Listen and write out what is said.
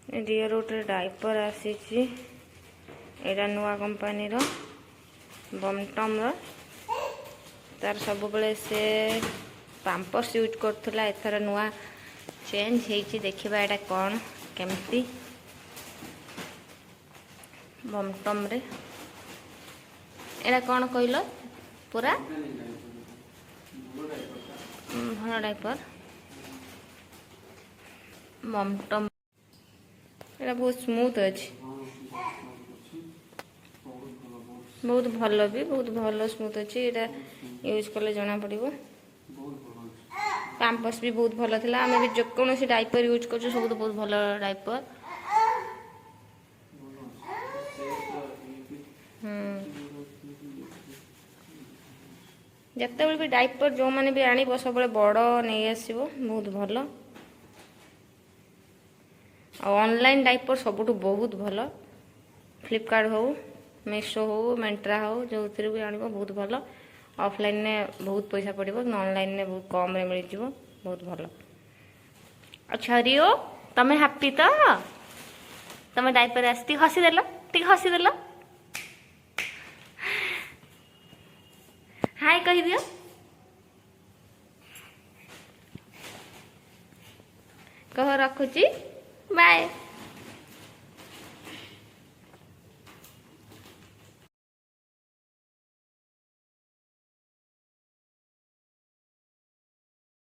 Rear गोटे diaper आसी एटा नुआ कंपनी रो बमटम रो तार सब बेले से पाम्पर्स यूज करथला एथर नुआ चेंज हेची देखिबा एटा कोन केमती बमटम रे एटा कोन कहलो पूरा भल डाइपर बमटम एटा बहुत स्मूथ अछि बहुत भल भी बहुत भल स्मूथ अच्छी एटा यूज कले जना पड़ो पैम्पर्स भी बहुत भल था आम भी कौन डाइपर यूज कर सब तो बहुत भल डाइपर जिते भी डाइपर जो मैंने भी आण सब बड़ नहीं आसो बहुत भल ऑनलाइन डाइपर सबुठ बहुत भल फ्लिपकार्ट हो मीशो हो मेंट्रा हो जो भी आने बहुत भल ऑफलाइन ने बहुत पैसा पड़ो ऑनलाइन ने बहुत कम रे मिल जाव बहुत भल। अच्छा रियो तमें हैप्पी तो तमें डाइपर आस हसीदेल टी हसीदेल हाय कही दियो कह रखुची बाय।